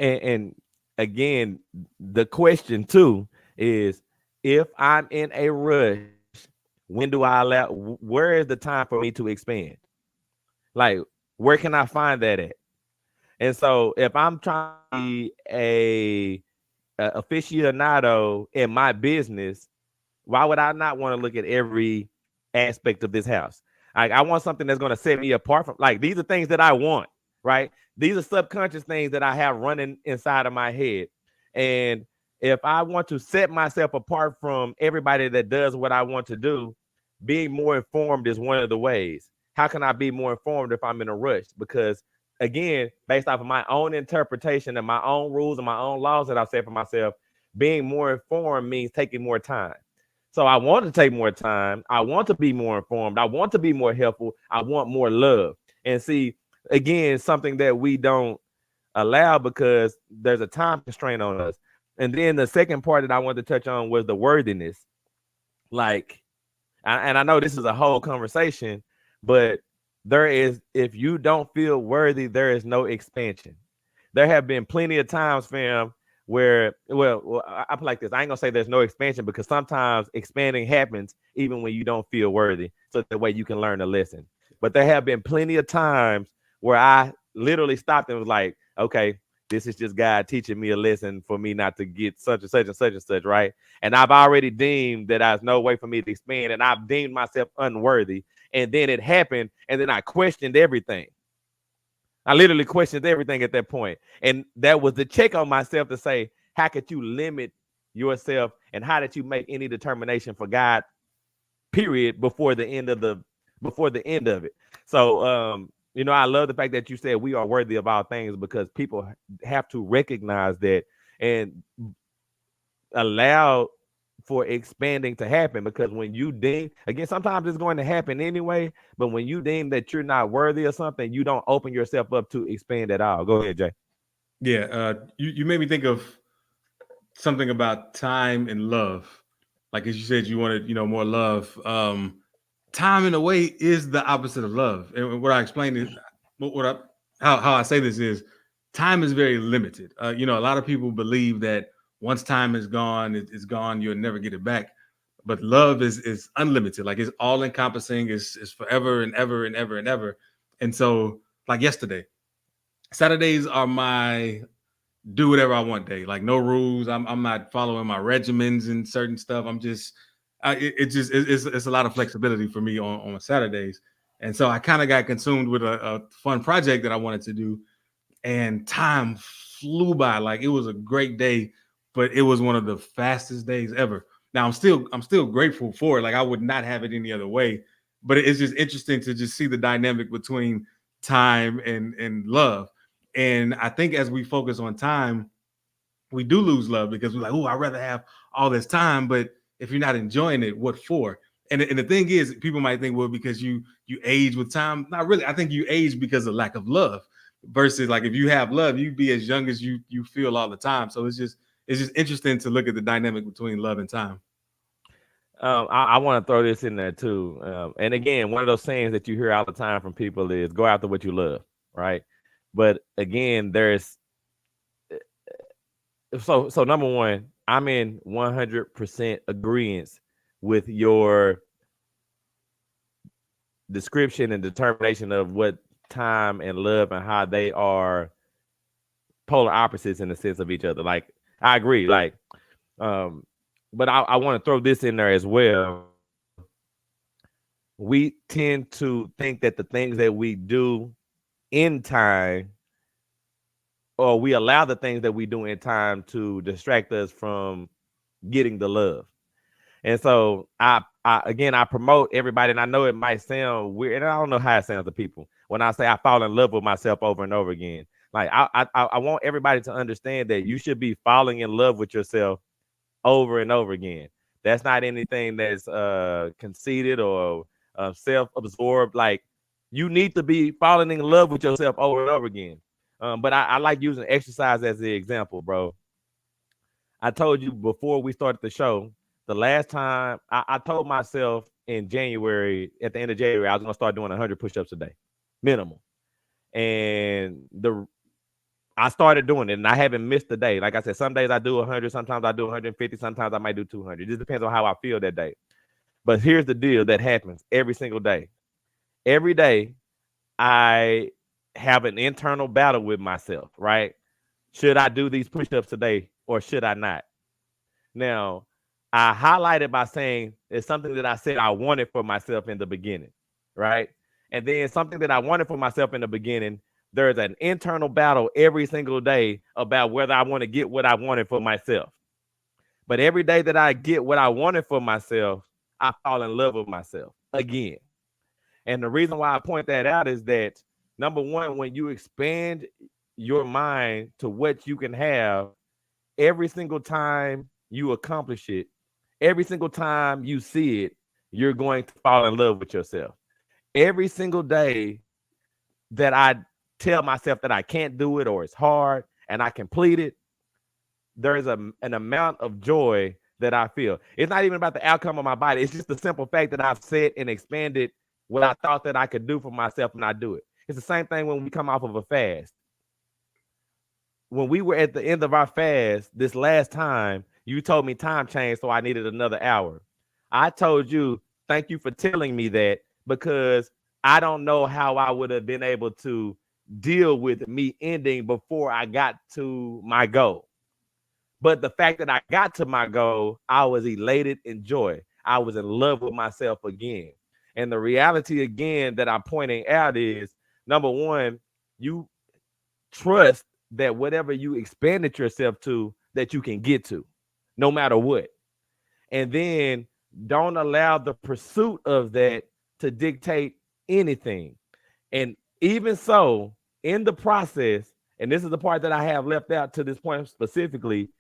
Speaker 2: And again, the question too is, if I'm in a rush, when do I allow, where is the time for me to expand? Like, where can I find that at? And so if I'm trying to be a aficionado in my business, why would I not want to look at every aspect of this house? I want something that's going to set me apart from, like, these are things that I want, right? These are subconscious things that I have running inside of my head. And if I want to set myself apart from everybody that does what I want to do, being more informed is one of the ways. How can I be more informed if I'm in a rush? Because again, based off of my own interpretation and my own rules and my own laws that I've set for myself, being more informed means taking more time. So I want to take more time. I want to be more informed. I want to be more helpful. I want more love. And see, again, something that we don't allow because there's a time constraint on us. And then the second part that I wanted to touch on was the worthiness. Like, and I know this is a whole conversation, but if you don't feel worthy, there is no expansion. There have been plenty of times, fam, where, well, I put like this. I ain't gonna say there's no expansion, because sometimes expanding happens even when you don't feel worthy, so that way you can learn a lesson. But there have been plenty of times where I literally stopped and was like, okay, this is just God teaching me a lesson for me not to get such and such and such and such, right? And I've already deemed that there's no way for me to expand, and I've deemed myself unworthy. And then it happened, and then I questioned everything. I literally questioned everything at that point. And that was the check on myself to say, how could you limit yourself, and how did you make any determination for God, period, before the end of it? So I love the fact that you said we are worthy of all things, because people have to recognize that and allow for expanding to happen. Because when you deem, again, sometimes it's going to happen anyway, but when you deem that you're not worthy of something, you don't open yourself up to expand at all. Go ahead, Jay.
Speaker 1: Yeah, you made me think of something about time and love. Like, as you said, you wanted, more love. Time, in a way, is the opposite of love. And what I explained is, how I say this is, time is very limited. A lot of people believe that once time is gone, it's gone. You'll never get it back. But love is unlimited. Like, it's all encompassing. It's forever and ever and ever and ever. And so, like yesterday, Saturdays are my do whatever I want day. Like, no rules. I'm not following my regimens and certain stuff. I'm just, it's a lot of flexibility for me on Saturdays. And so I kind of got consumed with a fun project that I wanted to do, and time flew by. Like, it was a great day, but it was one of the fastest days ever. Now I'm still grateful for it. Like, I would not have it any other way, but it's just interesting to just see the dynamic between time and love. And I think as we focus on time, we do lose love, because we're like, oh, I'd rather have all this time. But if you're not enjoying it, what for? And the thing is, people might think, well, because you age with time. Not really. I think you age because of lack of love. Versus, like, if you have love, you be as young as you feel all the time. So it's just interesting to look at the dynamic between love and time.
Speaker 2: I want to throw this in there too. And again, one of those sayings that you hear all the time from people is go after what you love, right? But again, there's so number one, I'm in 100% agreement with your description and determination of what time and love and how they are polar opposites in the sense of each other. Like, I agree. Like, but I want to throw this in there as well. We tend to think that the things that we do in time, or we allow the things that we do in time to distract us from getting the love. And so I promote everybody, and I know it might sound weird, and I don't know how it sounds to people when I say I fall in love with myself over and over again. Like, I want everybody to understand that you should be falling in love with yourself over and over again. That's not anything that's conceited or self-absorbed. Like, you need to be falling in love with yourself over and over again. But I like using exercise as the example, bro. I told you before we started the show, the last time I told myself in January, at the end of January, I was going to start doing 100 push-ups a day, minimum. And I started doing it, and I haven't missed a day. Like I said, some days I do 100, sometimes I do 150, sometimes I might do 200. It just depends on how I feel that day. But here's the deal that happens every single day. Every day, I have an internal battle with myself, right? Should I do these push-ups today or should I not? Now, I highlighted by saying it's something that I said I wanted for myself in the beginning, right? And then something that I wanted for myself in the beginning, there's an internal battle every single day about whether I want to get what I wanted for myself. But every day that I get what I wanted for myself, I fall in love with myself again. And the reason why I point that out is that, number one, when you expand your mind to what you can have, every single time you accomplish it, every single time you see it, you're going to fall in love with yourself. Every single day that I tell myself that I can't do it or it's hard and I complete it, there is an amount of joy that I feel. It's not even about the outcome of my body. It's just the simple fact that I've set and expanded what I thought that I could do for myself, and I do it. It's the same thing when we come off of a fast. When we were at the end of our fast this last time, you told me time changed, so I needed another hour. I told you, thank you for telling me that, because I don't know how I would have been able to deal with me ending before I got to my goal. But the fact that I got to my goal, I was elated in joy. I was in love with myself again. And the reality again that I'm pointing out is, number one, you trust that whatever you expanded yourself to, that you can get to, no matter what. And then don't allow the pursuit of that to dictate anything. And even so, in the process, and this is the part that I have left out to this point specifically,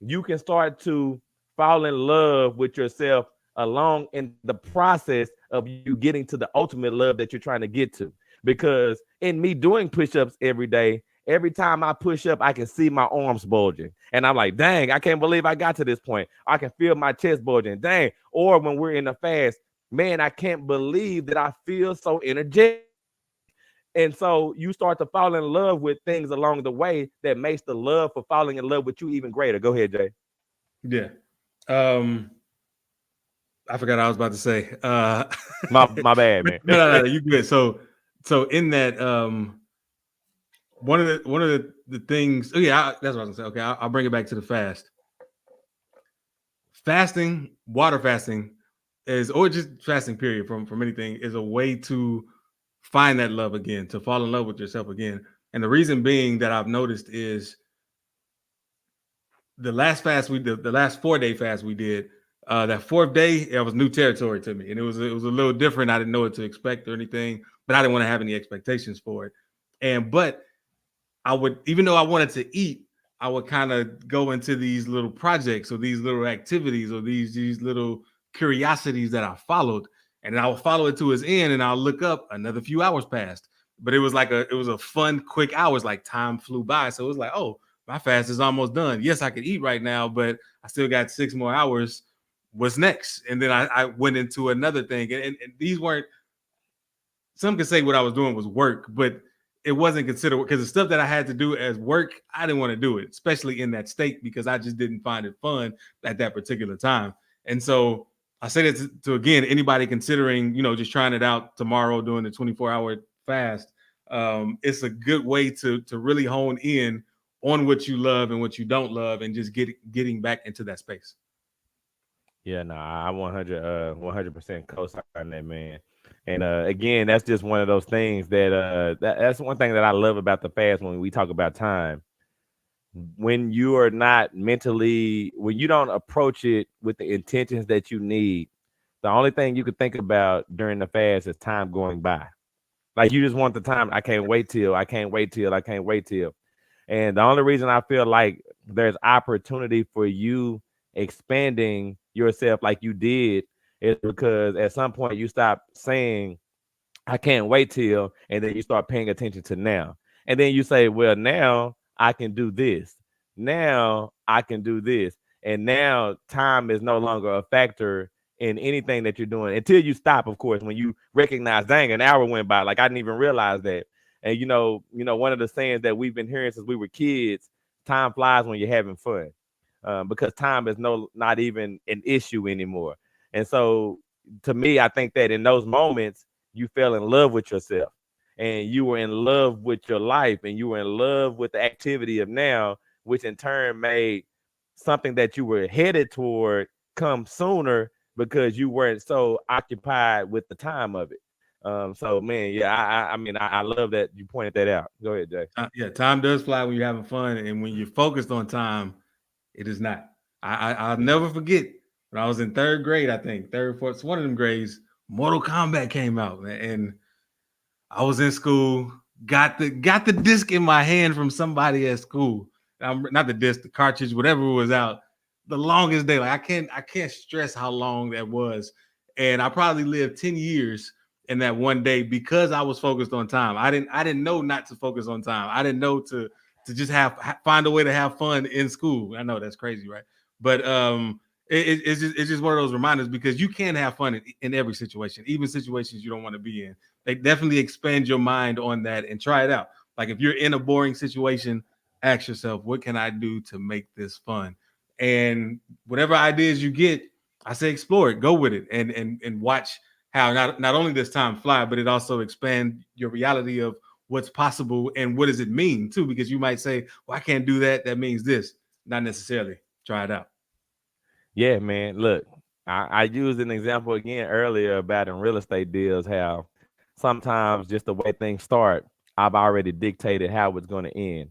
Speaker 2: you can start to fall in love with yourself along in the process of you getting to the ultimate love that you're trying to get to. Because in me doing push-ups every day, every time I push up, I can see my arms bulging. And I'm like, dang, I can't believe I got to this point. I can feel my chest bulging. Dang. Or when we're in a fast, man, I can't believe that I feel so energetic. And so you start to fall in love with things along the way that makes the love for falling in love with you even greater. Go ahead, Jay.
Speaker 1: Yeah. I forgot what I was about to say.
Speaker 2: My bad, man.
Speaker 1: No, you good. So in that, one of the things. Oh yeah, that's what I was gonna say. Okay, I'll bring it back to the fast. Fasting, water fasting, or just fasting period from anything, is a way to find that love again, to fall in love with yourself again. And the reason being that I've noticed is the last fast we did, the last 4-day fast we did, that fourth day, it was new territory to me, and it was a little different. I didn't know what to expect or anything, but I didn't want to have any expectations for it. But I would, even though I wanted to eat, I would kind of go into these little projects or these little activities or these little curiosities that I followed, and then I would follow it to its end, and I'll look up, another few hours passed, but it was a fun, quick hours, like time flew by. So it was like, oh, my fast is almost done. Yes, I could eat right now, but I still got 6 more hours. What's next? And then I went into another thing, and these weren't. Some could say what I was doing was work, but it wasn't considered, because the stuff that I had to do as work, I didn't want to do it, especially in that state, because I just didn't find it fun at that particular time. And so I say that to again, anybody considering, just trying it out tomorrow, doing the 24-hour fast. It's a good way to really hone in on what you love and what you don't love, and just getting back into that space.
Speaker 2: Yeah, no, I 100% co-sign that, man. And again, that's just one of those things that's one thing that I love about the fast when we talk about time. When you are not mentally, when you don't approach it with the intentions that you need, the only thing you could think about during the fast is time going by. Like, you just want the time. I can't wait till, I can't wait till, I can't wait till. And the only reason I feel like there's opportunity for you expanding yourself like you did is because at some point you stop saying, I can't wait till, and then you start paying attention to now. And then you say, well, now I can do this. Now I can do this. And now time is no longer a factor in anything that you're doing until you stop, of course, when you recognize, dang, an hour went by. Like, I didn't even realize that. And one of the sayings that we've been hearing since we were kids, time flies when you're having fun, because time is not even an issue anymore. And so to me, I think that in those moments, you fell in love with yourself, and you were in love with your life, and you were in love with the activity of now, which in turn made something that you were headed toward come sooner because you weren't so occupied with the time of it. So man, yeah, I mean, I love that you pointed that out. Go ahead, Jay.
Speaker 1: Yeah, time does fly when you're having fun, and when you're focused on time, it is not. I'll never forget when I was in third grade. I think third, fourth, one of them grades. Mortal Kombat came out, man, and I was in school. Got the disc in my hand from somebody at school. Not the disc, the cartridge, whatever was out. The longest day, like I can't stress how long that was, and I probably lived 10 years in that one day because I was focused on time. I didn't know not to focus on time. I didn't know to to just find a way to have fun in school. I know that's crazy, right? But it's just one of those reminders, because you can have fun in every situation, even situations you don't want to be in. They definitely expand your mind on that and try it out. Like if you're in a boring situation, ask yourself, what can I do to make this fun? And whatever ideas you get, I say explore it, go with it, and watch how not only does time fly, but it also expand your reality of what's possible and what does it mean too, because you might say, well, I can't do that. That means this. Not necessarily. Try it out.
Speaker 2: Yeah, man. Look, I used an example again earlier about in real estate deals, how sometimes just the way things start, I've already dictated how it's going to end.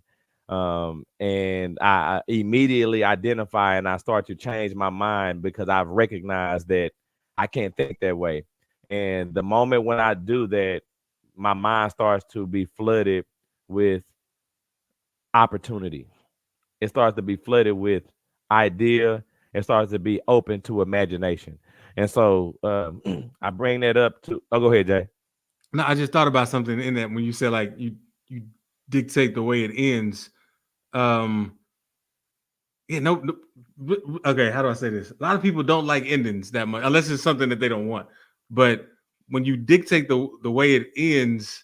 Speaker 2: And I immediately identify and I start to change my mind because I've recognized that I can't think that way. And the moment when I do that, my mind starts to be flooded with opportunity. It starts to be flooded with idea. It starts to be open to imagination. And so I bring that up to, go ahead, Jay.
Speaker 1: No, I just thought about something in that when you said like you dictate the way it ends. Yeah, no, okay, how do I say this? A lot of people don't like endings that much unless it's something that they don't want. But when you dictate the way it ends,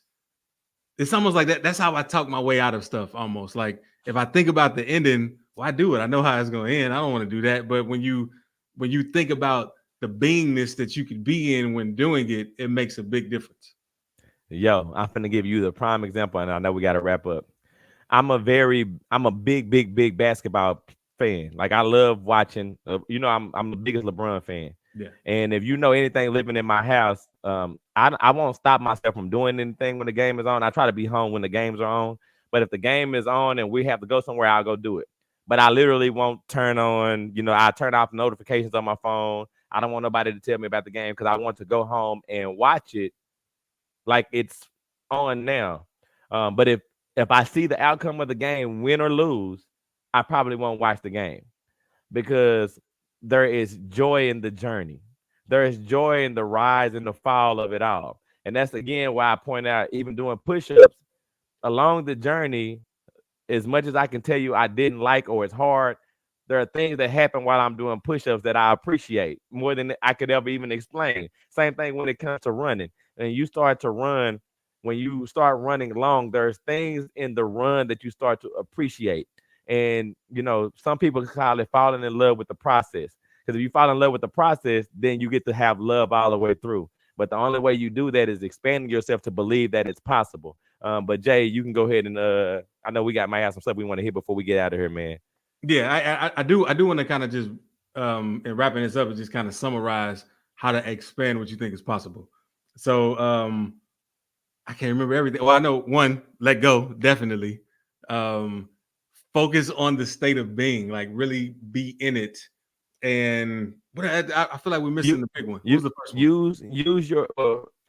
Speaker 1: it's almost like that. That's how I talk my way out of stuff. Almost like if I think about the ending, well, I do it. I know how it's going to end. I don't want to do that. But when you think about the beingness that you could be in when doing it, it makes a big difference.
Speaker 2: Yo, I'm finna give you the prime example, and I know we got to wrap up. I'm a big basketball fan. Like I love watching. I'm the biggest LeBron fan.
Speaker 1: Yeah.
Speaker 2: And if you know anything living in my house, I won't stop myself from doing anything when the game is on. I try to be home when the games are on. But if the game is on and we have to go somewhere, I'll go do it. But I literally won't turn on, I turn off notifications on my phone. I don't want nobody to tell me about the game because I want to go home and watch it like it's on now. But if I see the outcome of the game, win or lose, I probably won't watch the game because there is joy in the journey. There is joy in the rise and the fall of it all. And that's, again, why I point out, even doing push-ups along the journey, as much as I can tell you I didn't like or it's hard, there are things that happen while I'm doing push-ups that I appreciate more than I could ever even explain. Same thing when it comes to running. And you start to run, when you start running long, there's things in the run that you start to appreciate. And, some people call it falling in love with the process. Because if you fall in love with the process, then you get to have love all the way through. But the only way you do that is expanding yourself to believe that it's possible. But Jay, you can go ahead and I know might have some stuff we want to hear before we get out of here, man.
Speaker 1: Yeah, I do want to kind of just in wrapping this up, just kind of summarize how to expand what you think is possible. So I can't remember everything. Well, I know one, let go, definitely. Focus on the state of being, like really be in it. And but I feel like we're missing the big one. Who's the first one?
Speaker 2: Use your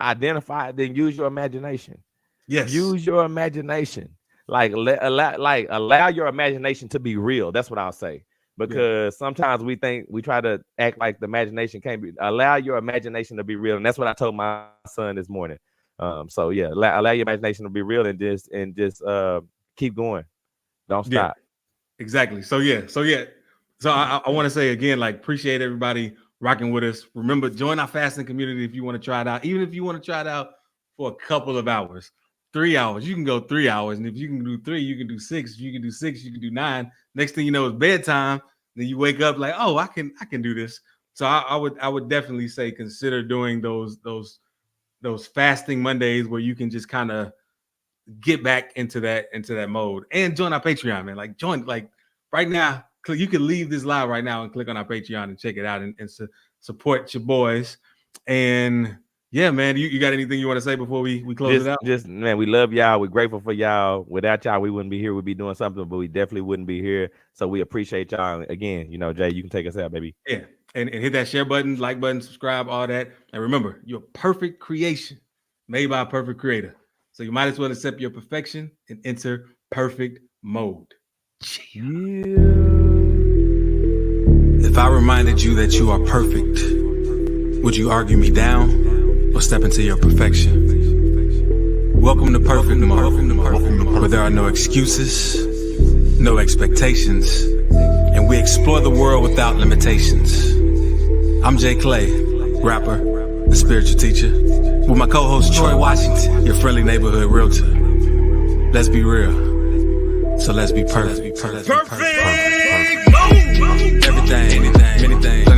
Speaker 2: identify, then use your imagination.
Speaker 1: Yes.
Speaker 2: Use your imagination. Allow your imagination to be real. That's what I'll say. Because sometimes we try to act like the imagination can't be. Allow your imagination to be real. And that's what I told my son this morning. So yeah, allow your imagination to be real and just keep going. Don't stop.
Speaker 1: Yeah, exactly. So I want to say again, like, appreciate everybody rocking with us. Remember, join our fasting community if you want to try it out. Even if you want to try it out for a couple of hours, 3 hours, you can go 3 hours. And if you can do 3, you can do 6. If you can do 6, you can do 9. Next thing you know, it's bedtime. Then you wake up like, oh, I can do this. So I would definitely say consider doing those fasting Mondays where you can just kind of get back into that mode, and join our Patreon, man. Like join, like right now, you can leave this live right now and click on our Patreon and check it out and support your boys. And yeah, man, you got anything you want to say before we close it out?
Speaker 2: Just, man, we love y'all. We're grateful for y'all. Without y'all, we wouldn't be here. We'd be doing something, but we definitely wouldn't be here. So we appreciate y'all. Again, Jay, you can take us out, baby.
Speaker 1: Yeah. And hit that share button, like button, subscribe, all that. And remember, you're a perfect creation made by a perfect creator. So you might as well accept your perfection and enter perfect mode.
Speaker 2: Yeah.
Speaker 1: If I reminded you that you are perfect, would you argue me down or step into your perfection? Welcome to perfect mode, where there are no excuses, no expectations, and we explore the world without limitations. I'm JClay, rapper, the spiritual teacher, with my co-host Troy Washington, your friendly neighborhood realtor. Let's be real, so let's be perfect. Perfect! Everything, anything,